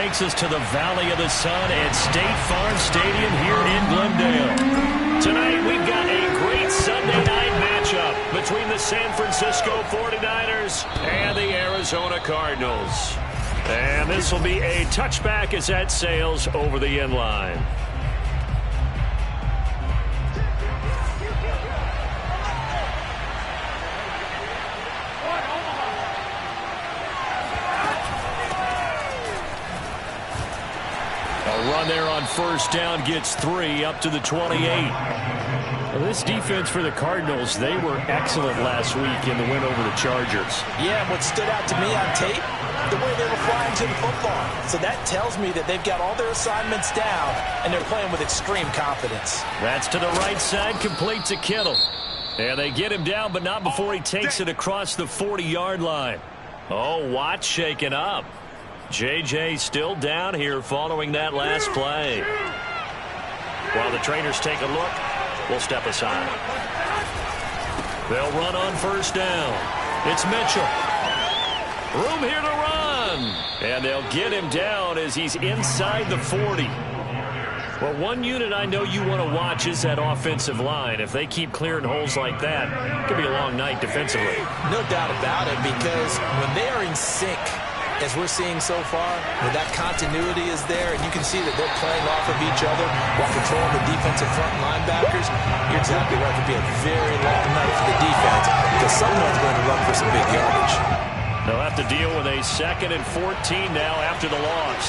takes us to the Valley of the Sun at State Farm Stadium here in Glendale. Tonight we've got a great Sunday night matchup between the San Francisco 49ers and the Arizona Cardinals. And this will be a touchback as that sails over the end line. A run there on first down gets 3 up to the 28. Well, this defense for the Cardinals, they were excellent last week in the win over the Chargers. Yeah, and what stood out to me on tape, the way they were flying to the football. So that tells me that they've got all their assignments down, and they're playing with extreme confidence. That's to the right side, complete to Kittle. And they get him down, but not before he takes it across the 40-yard line. Oh, Watt shaken up. J.J. still down here following that last play. While the trainers take a look, we'll step aside. They'll run on first down. It's Mitchell. Room here to run. And they'll get him down as he's inside the 40. Well, one unit I know you want to watch is that offensive line. If they keep clearing holes like that, it could be a long night defensively. No doubt about it, because when they are in sync, as we're seeing so far, where that continuity is there, and you can see that they're playing off of each other while controlling the defensive front linebackers, you're exactly right. It could be a very long night for the defense because someone's going to run for some big yardage. They'll have to deal with a 2nd and 14 now after the loss.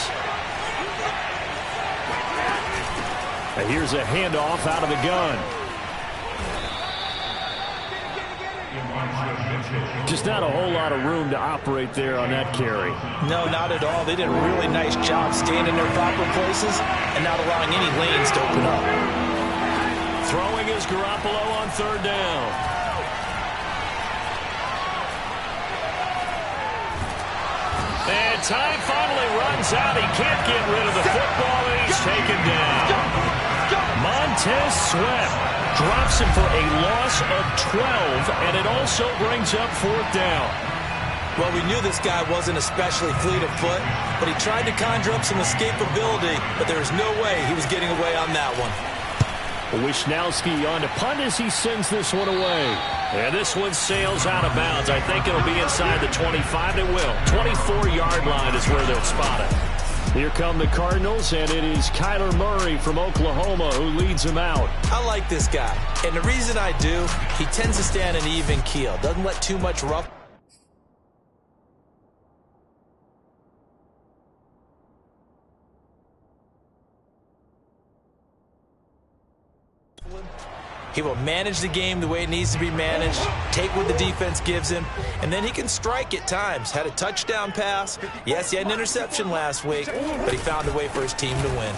And here's a handoff out of the gun. Just not a whole lot of room to operate there on that carry. No, not at all. They did a really nice job staying in their proper places and not allowing any lanes to open up. Throwing is Garoppolo on third down. And time finally runs out. He can't get rid of the football, and he's taken down. Montez Sweat drops him for a loss of 12, and it also brings up 4th down. Well, we knew this guy wasn't especially fleet of foot, but he tried to conjure up some escapability, but there was no way he was getting away on that one. Wisnowski on to punt as he sends this one away. And this one sails out of bounds. I think it'll be inside the 25. It will. 24-yard line is where they'll spot it. Here come the Cardinals, and it is Kyler Murray from Oklahoma who leads them out. I like this guy, and the reason I do, he tends to stand an even keel. Doesn't let too much rough. He will manage the game the way it needs to be managed, take what the defense gives him, and then he can strike at times. Had a touchdown pass. Yes, he had an interception last week, but he found a way for his team to win.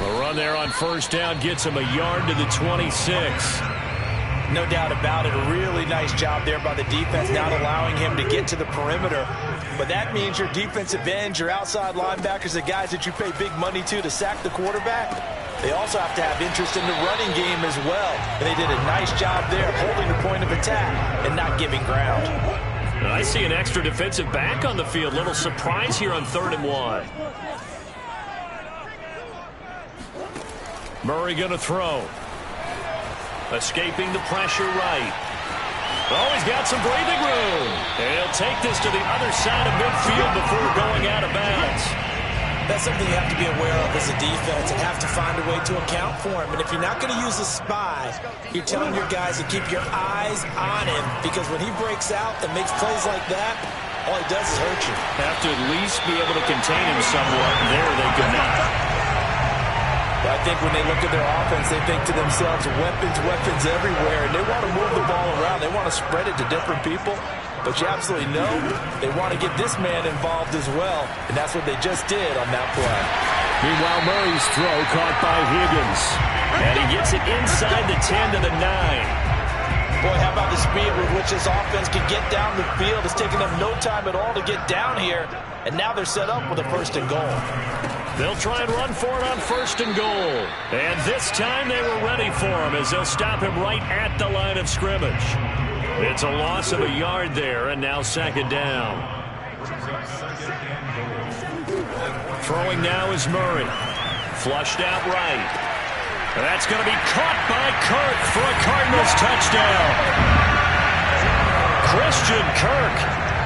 A run there on first down gets him a yard to the 26. No doubt about it. A really nice job there by the defense, not allowing him to get to the perimeter. But that means your defensive ends, your outside linebackers, the guys that you pay big money to sack the quarterback, they also have to have interest in the running game as well. And they did a nice job there holding the point of attack and not giving ground. I see an extra defensive back on the field. Little surprise here on 3rd and 1. Murray going to throw. Escaping the pressure right. Oh, he's got some breathing room. And he'll take this to the other side of midfield before going out of bounds. That's something you have to be aware of as a defense and have to find a way to account for him. And if you're not going to use a spy, you're telling your guys to keep your eyes on him, because when he breaks out and makes plays like that, all he does is hurt you. Have to at least be able to contain him somewhat. There they could not. I think when they look at their offense, they think to themselves, weapons, weapons everywhere, and they want to move the ball around. They want to spread it to different people. But you absolutely know they want to get this man involved as well, and that's what they just did on that play. Meanwhile, Murray's throw caught by Higgins. And he gets it inside the 10 to the 9. Boy, how about the speed with which this offense can get down the field? It's taken them no time at all to get down here, and now they're set up with a 1st and goal. They'll try and run for it on 1st and goal. And this time they were ready for him as they'll stop him right at the line of scrimmage. It's a loss of a yard there, and now 2nd down. Throwing now is Murray. Flushed out right. That's going to be caught by Kirk for a Cardinals touchdown. Christian Kirk,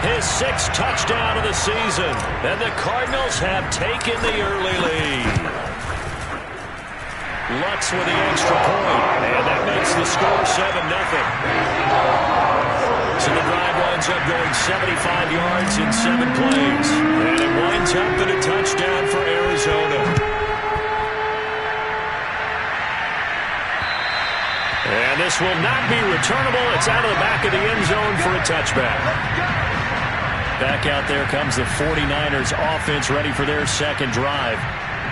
his 6th touchdown of the season. And the Cardinals have taken the early lead. Lutz with the extra point, and that makes the score 7-0. So the drive winds up going 75 yards in 7 plays. And it winds up in a touchdown for Arizona. And this will not be returnable. It's out of the back of the end zone for a touchback. Back out there comes the 49ers offense ready for their second drive.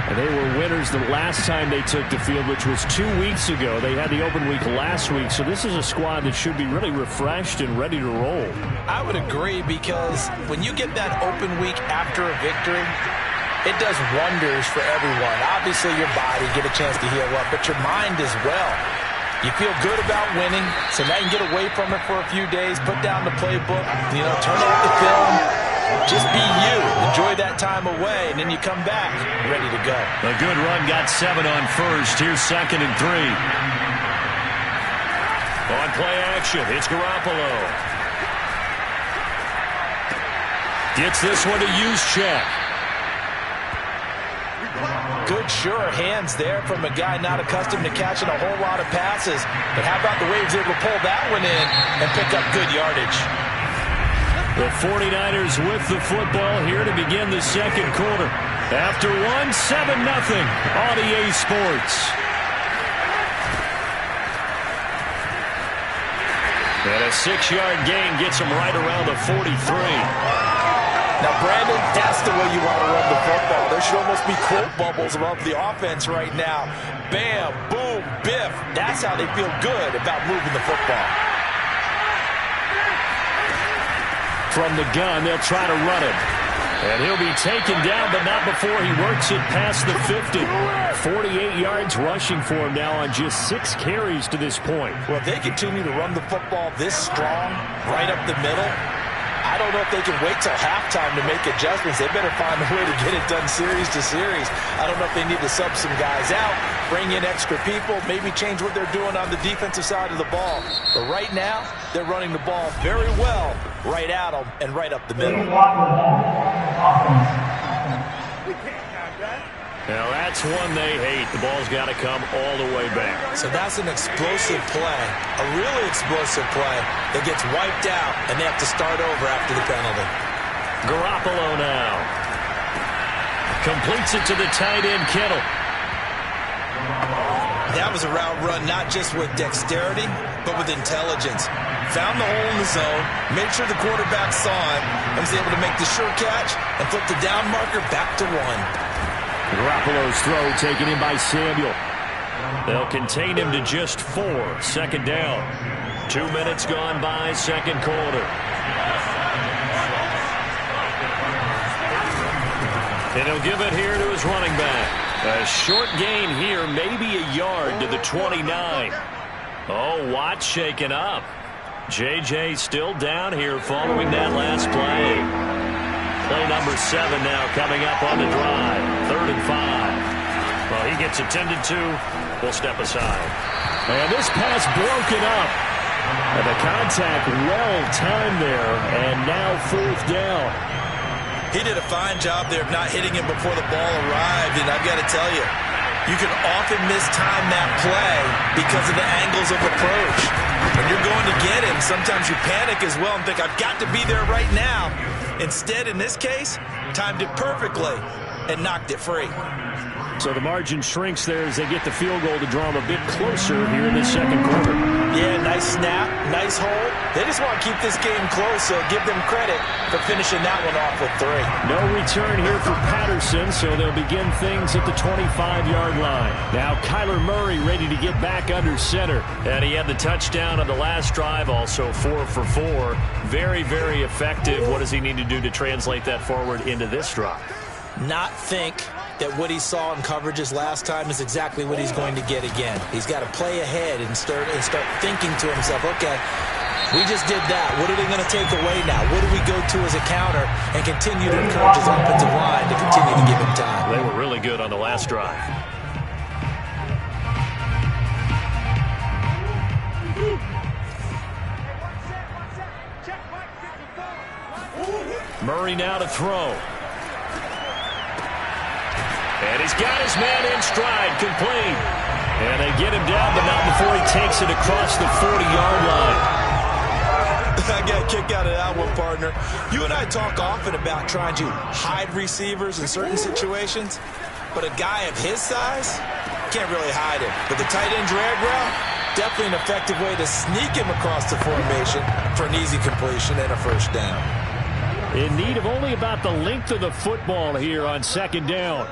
And they were winners the last time they took the field, which was 2 weeks ago. They had the open week last week, so this is a squad that should be really refreshed and ready to roll. I would agree, because when you get that open week after a victory, it does wonders for everyone. Obviously, your body, get a chance to heal up, but your mind as well. You feel good about winning, so now you can get away from it for a few days, put down the playbook, turn off the film. Just be you. Enjoy that time away, and then you come back ready to go. A good run got 7 on first. Here's 2nd and 3. On play action, it's Garoppolo. Gets this one to Juszczyk. Good, sure hands there from a guy not accustomed to catching a whole lot of passes. But how about the way he was able to pull that one in and pick up good yardage? The 49ers with the football here to begin the second quarter. After 1, 7-0 on EA Sports. And a 6-yard gain gets them right around the 43. Now, Brandon, that's the way you want to run the football. There should almost be quote bubbles above the offense right now. Bam, boom, biff. That's how they feel good about moving the football. From the gun, they'll try to run it. And he'll be taken down, but not before he works it past the 50. 48 yards rushing for him now on just 6 carries to this point. Well, if they continue to run the football this strong, right up the middle, I don't know if they can wait till halftime to make adjustments. They better find a way to get it done series to series. I don't know if they need to sub some guys out, bring in extra people, maybe change what they're doing on the defensive side of the ball. But right now, they're running the ball very well right at them and right up the middle. Now that's one they hate. The ball's got to come all the way back. So that's an explosive play, a really explosive play that gets wiped out, and they have to start over after the penalty. Garoppolo now. Completes it to the tight end, Kittle. That was a route run not just with dexterity, but with intelligence. Found the hole in the zone, made sure the quarterback saw him, and was able to make the sure catch and flip the down marker back to 1. Garoppolo's throw taken in by Samuel. They'll contain him to just 4. 2nd down. 2 minutes gone by, second quarter. And he'll give it here to his running back. A short gain here, maybe a yard to the 29. Oh, Watt shaken up. J.J. still down here following that last play. Play number 7 now coming up on the drive. 3rd and 5. Well, he gets attended to. We'll step aside. And this pass broken up. And the contact well timed there. And now 4th down. He did a fine job there of not hitting him before the ball arrived. And I've got to tell you, you can often mistime that play because of the angles of approach. When you're going to get him, sometimes you panic as well and think, I've got to be there right now. Instead, in this case, timed it perfectly and knocked it free. So the margin shrinks there as they get the field goal to draw them a bit closer here in the second quarter. Yeah, nice snap, nice hold. They just want to keep this game close, so give them credit for finishing that one off with 3. No return here for Patterson, so they'll begin things at the 25-yard line. Now Kyler Murray ready to get back under center. And he had the touchdown on the last drive, also 4 for 4. Very, very effective. What does he need to do to translate that forward into this drive? Not think that what he saw in coverages last time is exactly what he's going to get again. He's got to play ahead and start thinking to himself, okay, we just did that. What are they going to take away now? What do we go to as a counter? And continue to encourage his offensive line to continue to give him time. on the last drive. Murray now to throw. And he's got his man in stride, complete. And they get him down, but not before he takes it across the 40-yard line. I got a kick out of that one, partner. You and I talk often about trying to hide receivers in certain situations, but a guy of his size can't really hide him. But the tight end drag route, definitely an effective way to sneak him across the formation for an easy completion and a first down. In need of only about the length of the football here on second down.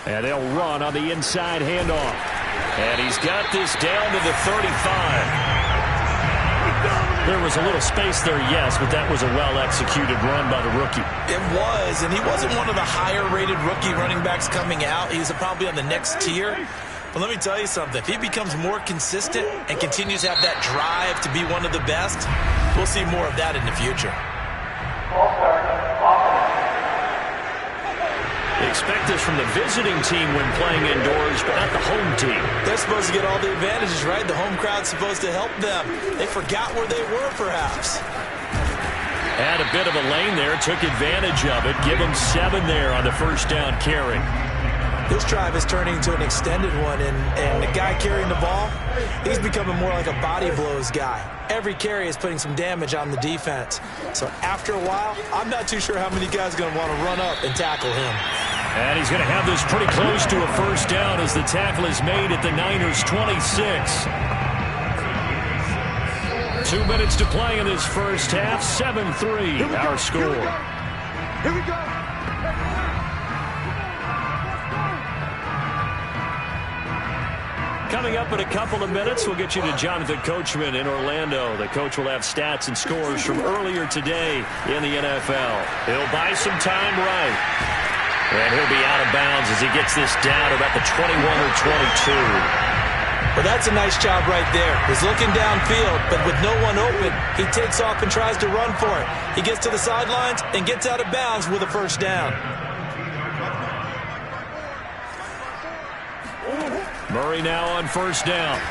And they'll run on the inside handoff. And he's got this down to the 35. There was a little space there, yes, but that was a well-executed run by the rookie. It was, and he wasn't one of the higher-rated rookie running backs coming out. He's probably on the next tier. But let me tell you something. If he becomes more consistent and continues to have that drive to be one of the best, we'll see more of that in the future. They expect this from the visiting team when playing indoors, but not the home team. They're supposed to get all the advantages, right? The home crowd's supposed to help them. They forgot where they were, perhaps. Had a bit of a lane there, took advantage of it. Give him 7 there on the first down carry. This drive is turning into an extended one, and the guy carrying the ball, he's becoming more like a body blows guy. Every carry is putting some damage on the defense. So after a while, I'm not too sure how many guys are going to want to run up and tackle him. And he's going to have this pretty close to a first down as the tackle is made at the Niners' 26. 2 minutes to play in this first half. 7-3 our score. Here we go. Coming up in a couple of minutes, we'll get you to Jonathan Coachman in Orlando. The coach will have stats and scores from earlier today in the NFL. He'll buy some time right. And he'll be out of bounds as he gets this down about the 21 or 22. Well, that's a nice job right there. He's looking downfield, but with no one open, he takes off and tries to run for it. He gets to the sidelines and gets out of bounds with a first down. Murray now on first down.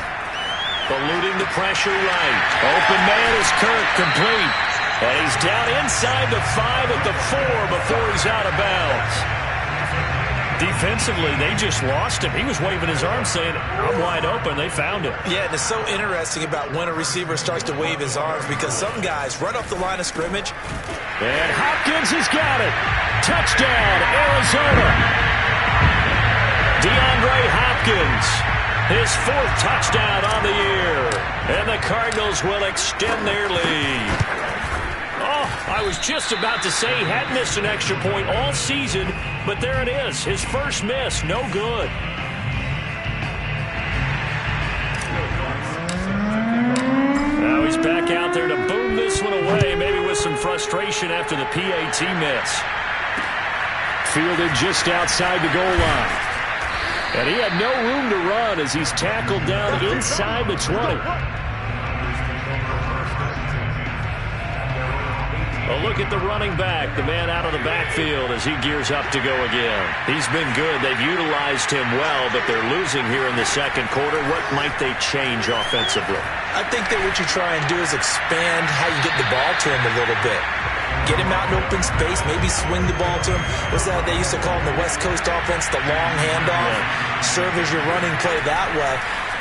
Eluding the pressure right. Open man is Kirk, complete. And he's down inside the 5 at the 4 before he's out of bounds. Defensively, they just lost him. He was waving his arms saying, I'm wide open. They found him. Yeah, and it's so interesting about when a receiver starts to wave his arms because some guys right off the line of scrimmage. And Hopkins has got it. Touchdown, Arizona. DeAndre Hopkins, his 4th touchdown on the year. And the Cardinals will extend their lead. Oh, I was just about to say he hadn't missed an extra point all season, but there it is. His first miss, no good. Now he's back out there to boom this one away, maybe with some frustration after the PAT miss. Fielded just outside the goal line. And he had no room to run as he's tackled down inside the 20. A look at the running back, the man out of the backfield as he gears up to go again. He's been good. They've utilized him well, but they're losing here in the second quarter. What might they change offensively? I think that what you try and do is expand how you get the ball to him a little bit. Get him out in open space, maybe swing the ball to him. What's that they used to call in the West Coast offense, the long handoff? Yeah. Serve as your running play that way,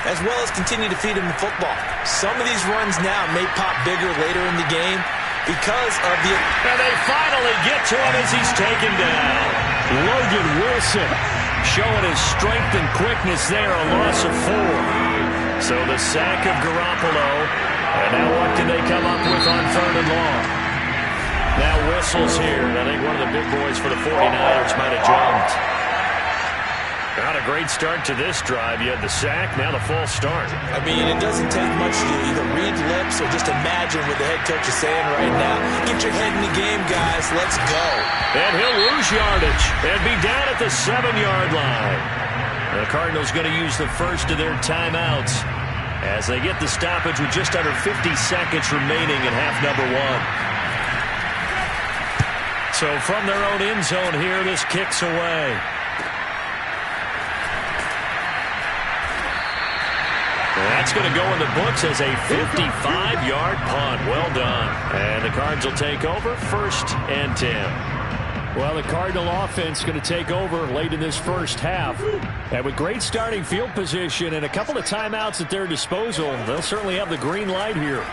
as well as continue to feed him the football. Some of these runs now may pop bigger later in the game because of the... And they finally get to him as he's taken down. Logan Wilson showing his strength and quickness there, a loss of 4. So the sack of Garoppolo. And now what can they come up with on 3rd and long? Now whistles here, and I think one of the big boys for the 49ers might have jumped. Not a great start to this drive. You had the sack, now the false start. I mean, it doesn't take much to either read lips or just imagine what the head coach is saying right now. Get your head in the game, guys. Let's go. And he'll lose yardage and be down at the 7-yard line. The Cardinals going to use the first of their timeouts as they get the stoppage with just under 50 seconds remaining in half number 1. So from their own end zone here, this kicks away. That's going to go in the books as a 55-yard punt. Well done. And the Cards will take over 1st and 10. Well, the Cardinal offense going to take over late in this first half. And with great starting field position and a couple of timeouts at their disposal, they'll certainly have the green light here.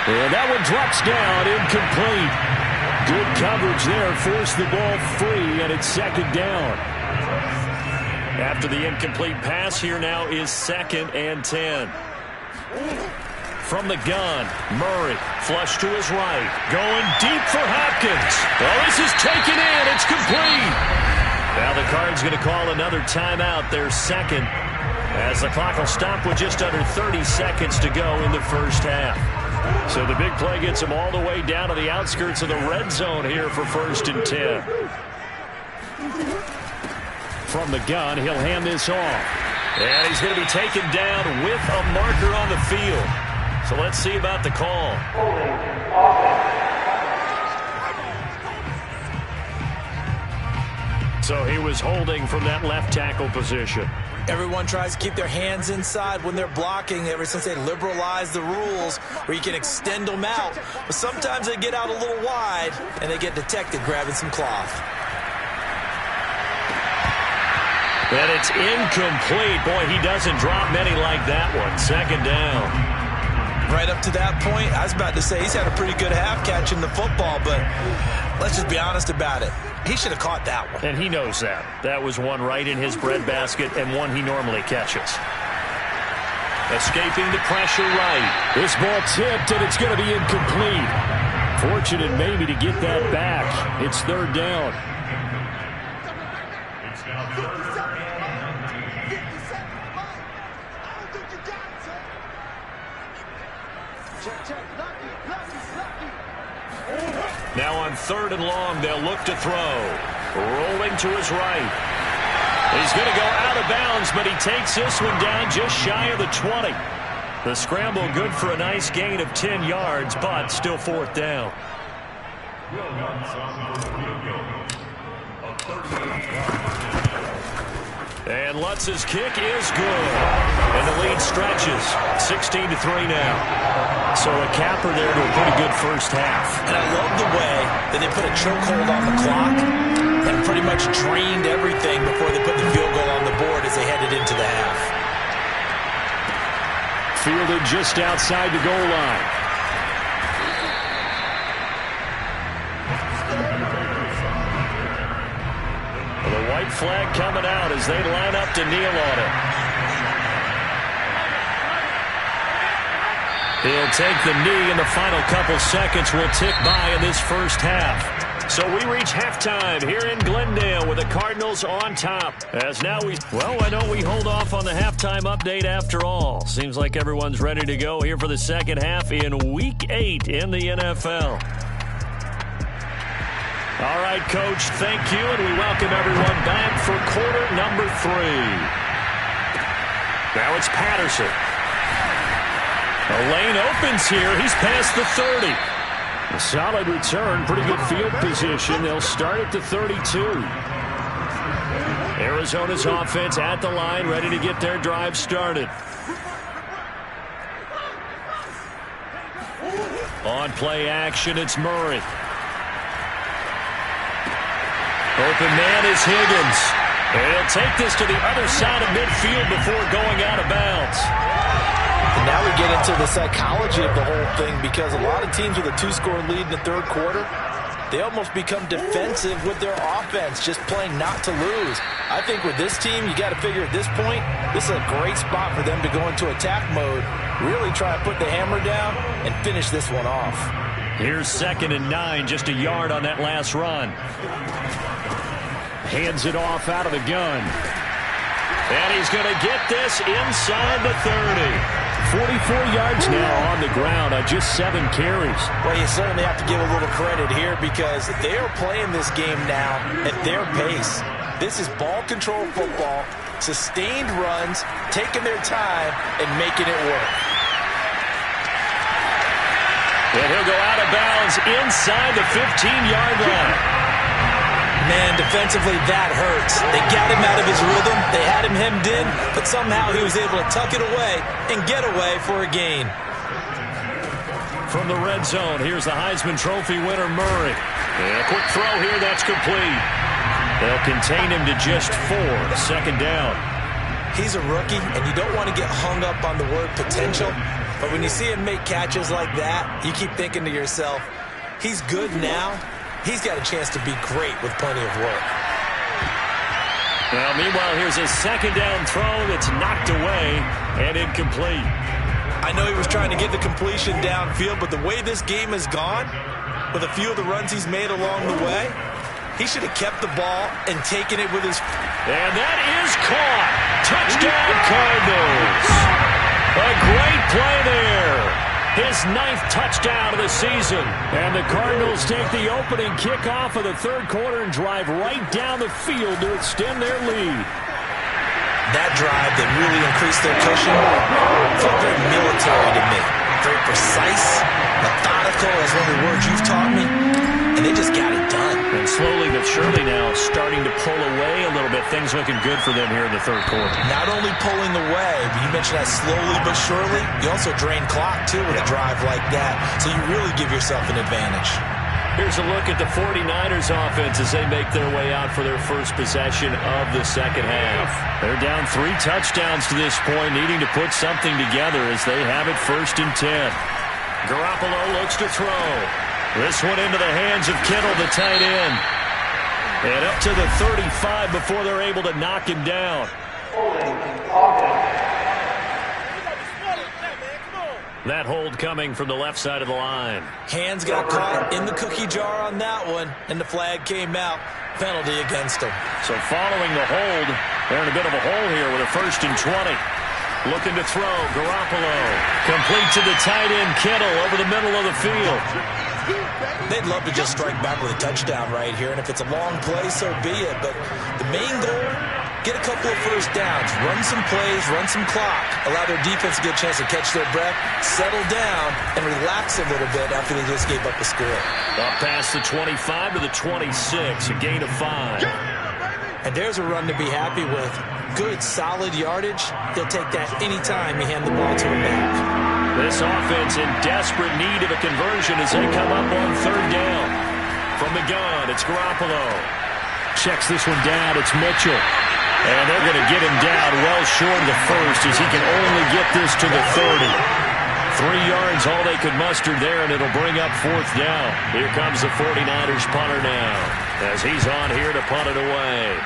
And that one drops down, incomplete. Good coverage there, forced the ball free, and it's 2nd down. After the incomplete pass, here now is 2nd and 10. From the gun, Murray, flush to his right, going deep for Hopkins. Oh, this is taken in. It's complete. Now the Cards going to call another timeout, their 2nd, as the clock will stop with just under 30 seconds to go in the first half. So the big play gets him all the way down to the outskirts of the red zone here for 1st and 10. From the gun, he'll hand this off. And he's going to be taken down with a marker on the field. So let's see about the call. So he was holding from that left tackle position. Everyone tries to keep their hands inside when they're blocking ever since they liberalized the rules where you can extend them out. But sometimes they get out a little wide and they get detected grabbing some cloth. And it's incomplete. Boy, he doesn't drop many like that one. 2nd down. Right up to that point, I was about to say he's had a pretty good half catching the football, but let's just be honest about it. He should have caught that one. And he knows that. That was one right in his breadbasket and one he normally catches. Escaping the pressure right. This ball tipped, and it's going to be incomplete. Fortunate maybe to get that back. It's 3rd down. Now on 3rd and long, they'll look to throw. Rolling to his right. He's going to go out of bounds, but he takes this one down just shy of the 20. The scramble good for a nice gain of 10 yards, but still 4th down. And Lutz's kick is good. And the lead stretches. 16-3 now. So a capper there to a pretty good first half. And I love the way that they put a chokehold on the clock and pretty much drained everything before they put the field goal on the board as they headed into the half. Fielded just outside the goal line. The white flag coming out as they line up to kneel on it. He'll take the knee, and the final couple seconds will tick by in this first half. So we reach halftime here in Glendale with the Cardinals on top. As now why don't we hold off on the halftime update after all? Seems like everyone's ready to go here for the second half in Week 8 in the NFL. All right, Coach, thank you, and we welcome everyone back for quarter number 3. Now it's Patterson. A lane opens here. He's past the 30. A solid return, pretty good field position. They'll start at the 32. Arizona's offense at the line, ready to get their drive started. On play action, it's Murray. Open man is Higgins. And he'll take this to the other side of midfield before going out of bounds. And now we get into the psychology of the whole thing, because a lot of teams with a 2-score lead in the third quarter, they almost become defensive with their offense, just playing not to lose. I think with this team, you got to figure at this point, this is a great spot for them to go into attack mode, really try to put the hammer down and finish this one off. Here's 2nd and 9, just a yard on that last run. Hands it off out of the gun. And he's going to get this inside the 30. 44 yards now on the ground on just 7 carries. Well, you certainly have to give a little credit here, because they are playing this game now at their pace. This is ball control football, sustained runs, taking their time, and making it work. And he'll go out of bounds inside the 15-yard line. Man, defensively, that hurts. They got him out of his rhythm. They had him hemmed in, but somehow he was able to tuck it away and get away for a gain. From the red zone, here's the Heisman Trophy winner, Murray. And a quick throw here, that's complete. They'll contain him to just 4, second down. He's a rookie, and you don't want to get hung up on the word potential, but when you see him make catches like that, you keep thinking to yourself, he's good now. He's got a chance to be great with plenty of work. Well, meanwhile, here's a second down throw that's knocked away and incomplete. I know he was trying to get the completion downfield, but the way this game has gone, with a few of the runs he's made along the way, he should have kept the ball and taken it with his... And that is caught. Touchdown, Cardinals. A great play there. His 9th touchdown of the season. And the Cardinals take the opening kickoff of the third quarter and drive right down the field to extend their lead. That drive that really increased their cushion felt very military to me. Very precise, methodical, as one of the words you've taught me. And they just got it done. And slowly but surely now starting to pull away a little bit. Things looking good for them here in the third quarter. Not only pulling away, but you mentioned that slowly but surely. You also drain clock, too, with a drive like that. So you really give yourself an advantage. Here's a look at the 49ers offense as they make their way out for their first possession of the second half. They're down 3 touchdowns to this point, needing to put something together as they have it 1st and 10. Garoppolo looks to throw. This one into the hands of Kittle, the tight end. And up to the 35 before they're able to knock him down. That hold coming from the left side of the line. Hands got caught in the cookie jar on that one, and the flag came out. Penalty against them. So following the hold, they're in a bit of a hole here with a 1st and 20. Looking to throw, Garoppolo. Complete to the tight end, Kittle, over the middle of the field. They'd love to just strike back with a touchdown right here, and if it's a long play, so be it. But the main goal, get a couple of first downs, run some plays, run some clock, allow their defense to get a chance to catch their breath, settle down, and relax a little bit after they just gave up a score. Up past the 25 to the 26, a gain of 5. And there's a run to be happy with. Good, solid yardage. They'll take that anytime you hand the ball to him back. This offense in desperate need of a conversion as they come up on 3rd down. From the gun, it's Garoppolo. Checks this one down, it's Mitchell. And they're going to get him down well short of the first as he can only get this to the 30. 3 yards, all they could muster there, and it'll bring up 4th down. Here comes the 49ers punter now as he's on here to punt it away.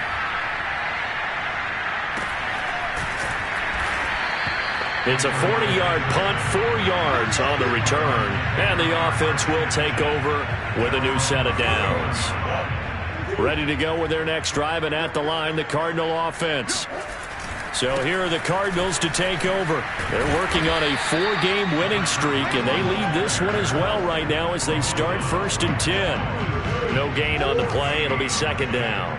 It's a 40-yard punt, 4 yards on the return, and the offense will take over with a new set of downs. Ready to go with their next drive, and at the line, the Cardinal offense. So here are the Cardinals to take over. They're working on a 4-game winning streak, and they lead this one as well right now as they start 1st and 10. No gain on the play. It'll be 2nd down.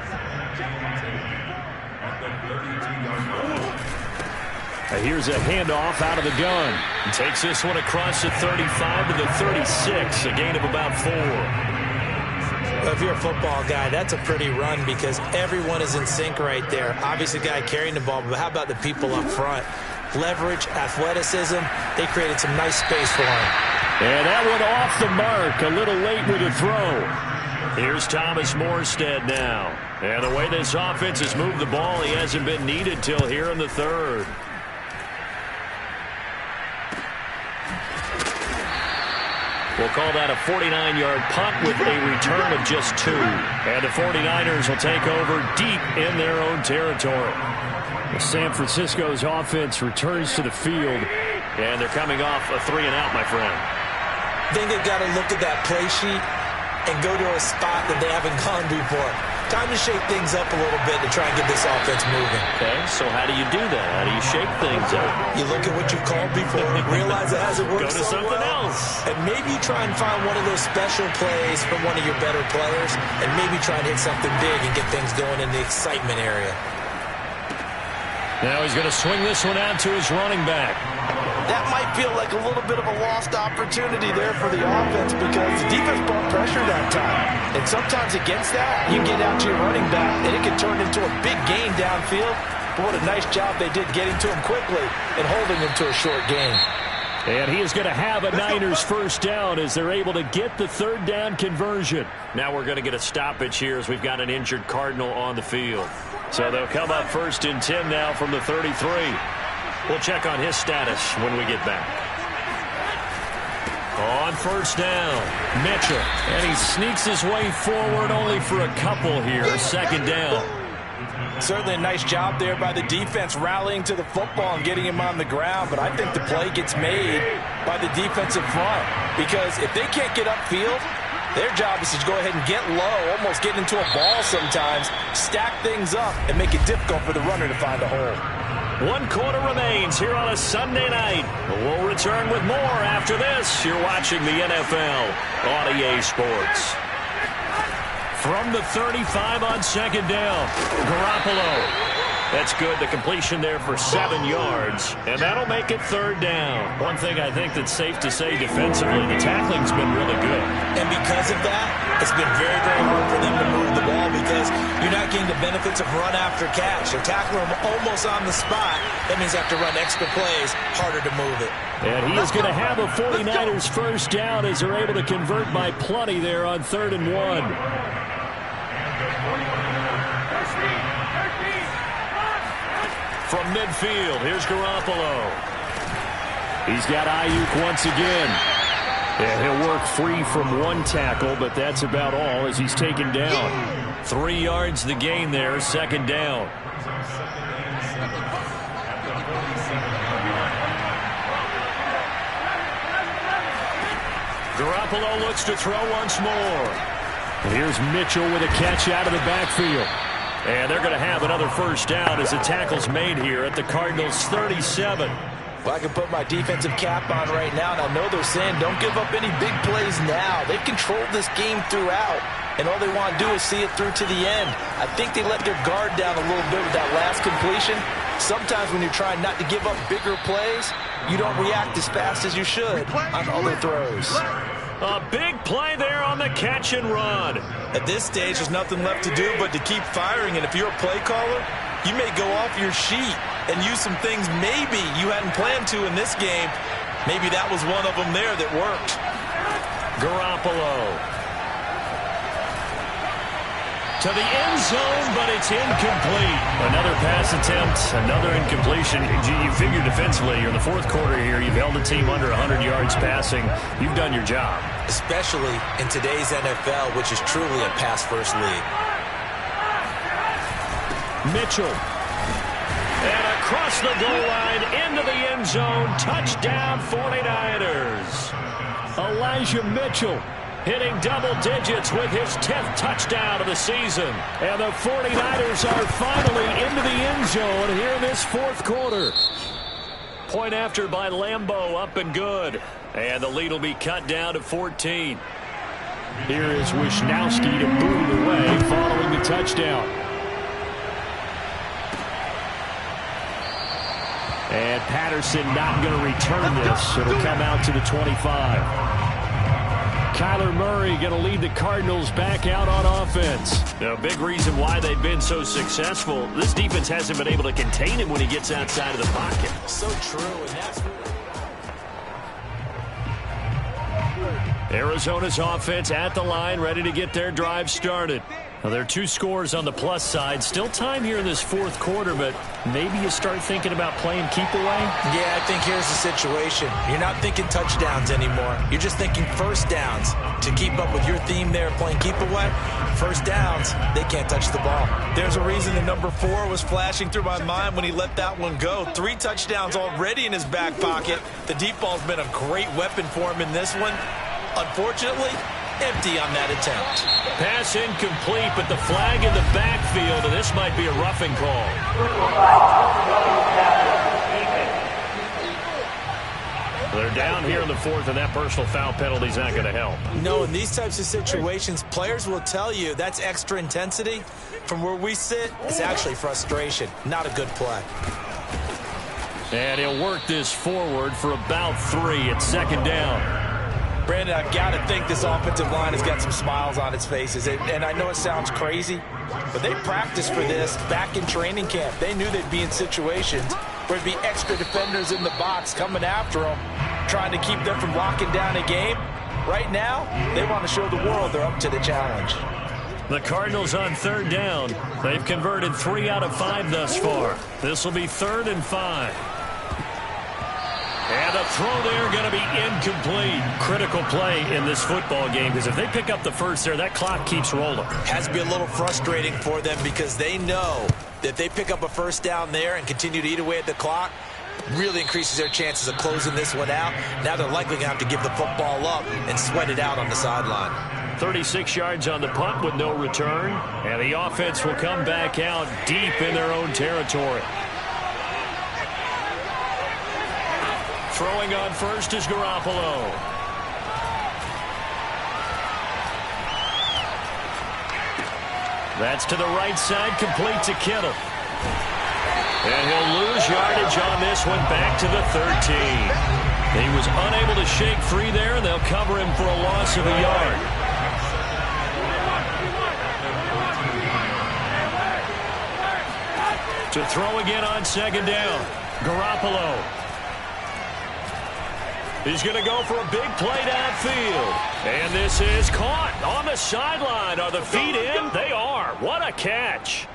Here's a handoff out of the gun. He takes this one across the 35 to the 36, a gain of about 4. Well, if you're a football guy, that's a pretty run because everyone is in sync right there. Obviously, the guy carrying the ball, but how about the people up front? Leverage, athleticism, they created some nice space for him. And that one off the mark, a little late with the throw. Here's Thomas Morstead now. And the way this offense has moved the ball, he hasn't been needed till here in the 3rd. We'll call that a 49-yard punt with a return of just 2. And the 49ers will take over deep in their own territory. San Francisco's offense returns to the field, and they're coming off a 3-and-out, my friend. I think they've got to look at that play sheet and go to a spot that they haven't gone before. Time to shake things up a little bit to try and get this offense moving. Okay, so how do you do that? How do you shake things up? You look at what you've called before, realize it hasn't worked so well. Go to something else. And maybe try and find one of those special plays from one of your better players, and maybe try and hit something big and get things going in the excitement area. Now he's going to swing this one out to his running back. that might feel like a little bit of a lost opportunity there for the offense because the defense brought pressure that time. And sometimes against that, you get out to your running back, and it can turn into a big gain downfield. But what a nice job they did getting to him quickly and holding him to a short gain. And he is going to have a Niners first down as they're able to get the third down conversion. Now we're going to get a stoppage here as we've got an injured Cardinal on the field. So they'll come up 1st and 10 now from the 33. We'll check on his status when we get back. On first down, Mitchell. And he sneaks his way forward only for a couple here. 2nd down. Certainly a nice job there by the defense rallying to the football and getting him on the ground. But I think the play gets made by the defensive front. Because if they can't get upfield, their job is to go ahead and get low, almost get into a ball sometimes, stack things up, and make it difficult for the runner to find a hole. 1 quarter remains here on a Sunday night. We'll return with more after this. You're watching the NFL on EA Sports. From the 35 on 2nd down, Garoppolo. That's good. The completion there for 7 yards, and that'll make it 3rd down. One thing I think that's safe to say defensively, the tackling's been really good. And because of that, it's been very, very hard for them to move the ball because you're not getting the benefits of run after catch. They're tackling them almost on the spot. That means they have to run extra plays, harder to move it. And he is going to have a 49ers first down as they're able to convert by plenty there on 3rd and 1. From midfield, here's Garoppolo. He's got Ayuk once again. And he'll work free from 1 tackle, but that's about all as he's taken down. 3 yards the gain there, 2nd down. Garoppolo looks to throw once more. And here's Mitchell with a catch out of the backfield. And they're going to have another first down as the tackle's made here at the Cardinals' 37. Well, I can put my defensive cap on right now, and I know they're saying don't give up any big plays now. They've controlled this game throughout, and all they want to do is see it through to the end. I think they let their guard down a little bit with that last completion. Sometimes when you're trying not to give up bigger plays, you don't react as fast as you should on other throws. A big play there on the catch and run. At this stage, there's nothing left to do but to keep firing. And if you're a play caller, you may go off your sheet and use some things maybe you hadn't planned to in this game. Maybe that was one of them there that worked. Garoppolo. To the end zone, but it's incomplete. Another pass attempt, another incompletion. You figure defensively, you're in the 4th quarter here. You've held a team under 100 yards passing. You've done your job. Especially in today's NFL, which is truly a pass-first league. Mitchell. And across the goal line, into the end zone. Touchdown, 49ers. Elijah Mitchell hitting double digits with his 10th touchdown of the season. And the 49ers are finally into the end zone here in this 4th quarter. Point after by Lambeau, up and good. And the lead will be cut down to 14. Here is Wisnowski to boot it away following the touchdown. And Patterson not going to return this. It'll come out to the 25. Kyler Murray going to lead the Cardinals back out on offense. A big reason why they've been so successful, this defense hasn't been able to contain him when he gets outside of the pocket. So true, and that's Arizona's offense at the line, ready to get their drive started. Now, there are 2 scores on the plus side. Still time here in this 4th quarter, but maybe you start thinking about playing keep away? Yeah, I think here's the situation. You're not thinking touchdowns anymore. You're just thinking first downs. To keep up with your theme there, playing keep away, first downs, they can't touch the ball. There's a reason the number 4 was flashing through my mind when he let that one go. 3 touchdowns already in his back pocket. The deep ball's been a great weapon for him in this one. Unfortunately, empty on that attempt. Pass incomplete, but the flag in the backfield, and this might be a roughing call. They're down here in the 4th, and that personal foul penalty is not going to help. No, in these types of situations, players will tell you that's extra intensity. From where we sit, it's actually frustration, not a good play. And he'll work this forward for about 3 at second down. Brandon, I've got to think this offensive line has got some smiles on its faces. And I know it sounds crazy, but they practiced for this back in training camp. They knew they'd be in situations where there'd be extra defenders in the box coming after them, trying to keep them from locking down a game. Right now, they want to show the world they're up to the challenge. The Cardinals on third down. They've converted 3 out of 5 thus far. This will be 3rd and 5. And the throw there going to be incomplete. Critical play in this football game, because if they pick up the first there, that clock keeps rolling. Has to be a little frustrating for them because they know that if they pick up a first down there and continue to eat away at the clock, really increases their chances of closing this one out. Now they're likely going to have to give the football up and sweat it out on the sideline. 36 yards on the punt with no return. And the offense will come back out deep in their own territory. Throwing on first is Garoppolo. That's to the right side, complete to Kittle. And he'll lose yardage on this one, back to the 13. He was unable to shake free there, and they'll cover him for a loss of a yard. To throw again on second down, Garoppolo. He's going to go for a big play downfield. And this is caught on the sideline. Are the feet in? They are. What a catch.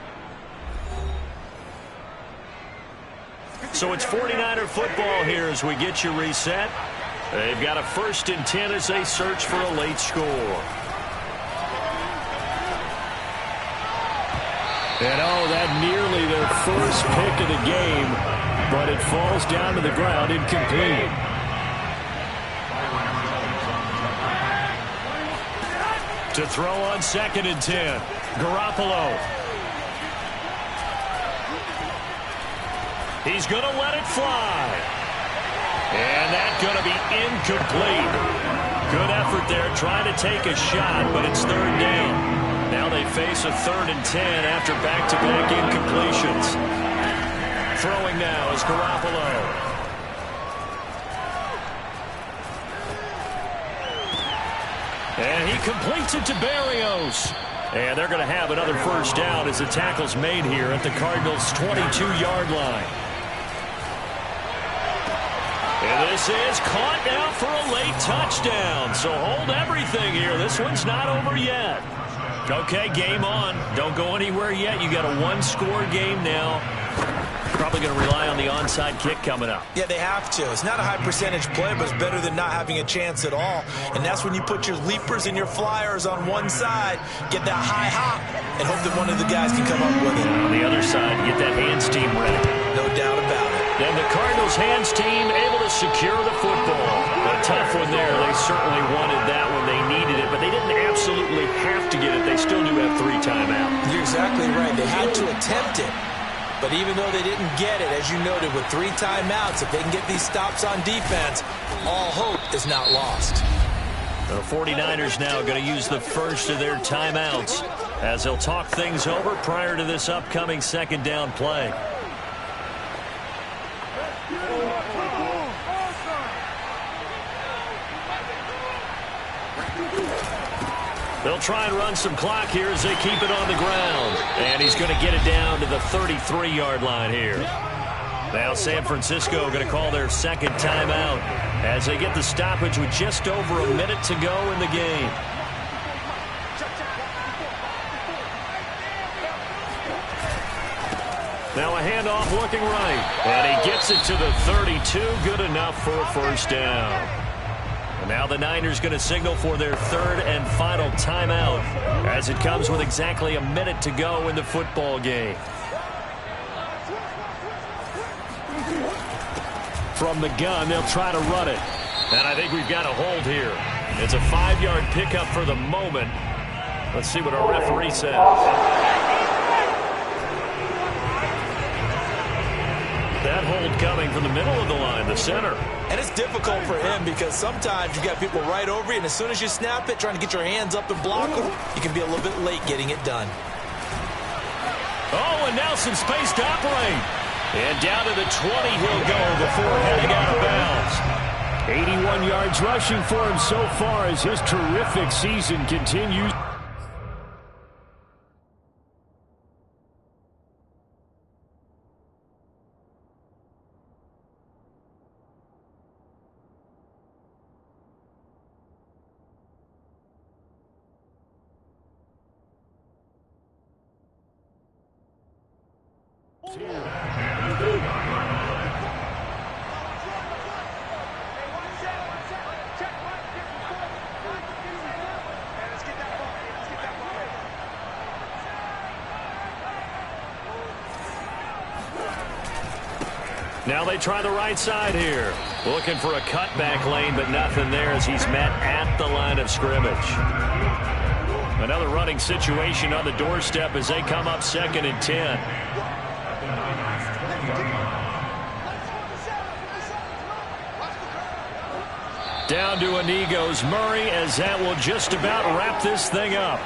So it's 49er football here as we get you reset. They've got a 1st and 10 as they search for a late score. And that nearly their first pick of the game, but it falls down to the ground incomplete. To throw on 2nd and 10, Garoppolo. He's going to let it fly. And that's going to be incomplete. Good effort there, trying to take a shot, but it's 3rd down. Now they face a 3rd and 10 after back-to-back incompletions. Throwing now is Garoppolo. And he completes it to Berrios. And they're going to have another first down as the tackle's made here at the Cardinals' 22-yard line. And this is caught now for a late touchdown. So hold everything here. This one's not over yet. Okay, game on. Don't go anywhere yet. You got a 1-score game now. Probably going to rely on the onside kick coming up. Yeah, they have to. It's not a high percentage play, but it's better than not having a chance at all. And that's when you put your leapers and your flyers on one side, get that high hop, and hope that one of the guys can come up with it. On the other side, get that hands team ready. No doubt about it. Then the Cardinals hands team able to secure the football. A tough one there. They certainly wanted that when they needed it, but they didn't absolutely have to get it. They still do have 3 timeouts. You're exactly right. They had to attempt it. But even though they didn't get it, as you noted, with 3 timeouts, if they can get these stops on defense, all hope is not lost. The 49ers now going to use the first of their timeouts as they'll talk things over prior to this upcoming 2nd down play. They'll try and run some clock here as they keep it on the ground. And he's going to get it down to the 33-yard line here. Now San Francisco going to call their 2nd timeout as they get the stoppage with just over a minute to go in the game. Now a handoff looking right. And he gets it to the 32. Good enough for a first down. And now the Niners going to signal for their 3rd and final timeout as it comes with exactly a minute to go in the football game. From the gun, they'll try to run it. And I think we've got a hold here. It's a 5-yard pickup for the moment. Let's see what our referee says. That hold coming from the middle of the line, the center. And it's difficult for him because sometimes you got people right over you, and as soon as you snap it, trying to get your hands up and block them, you can be a little bit late getting it done. Oh, and now some space to operate. And down to the 20 he'll go before heading out of bounds. 81 yards rushing for him so far as his terrific season continues. Now they try the right side here. Looking for a cutback lane, but nothing there as he's met at the line of scrimmage. Another running situation on the doorstep as they come up 2nd and 10. Down to a knee goes Murray as that will just about wrap this thing up.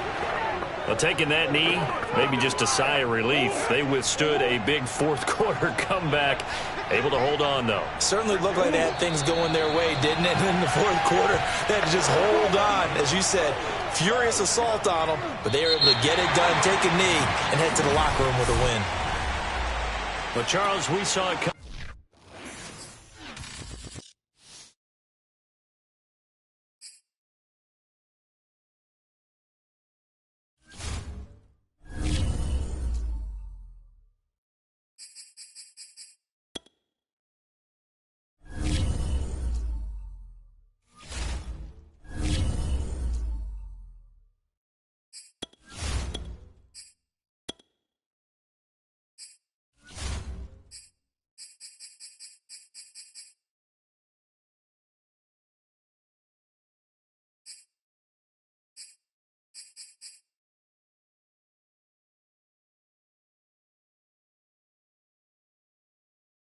Well, taking that knee, maybe just a sigh of relief. They withstood a big fourth-quarter comeback. Able to hold on, though. Certainly looked like they had things going their way, didn't it? In the fourth quarter, they had to just hold on. As you said, furious assault on them, but they were able to get it done, take a knee, and head to the locker room with a win. Well, Charles, we saw it come.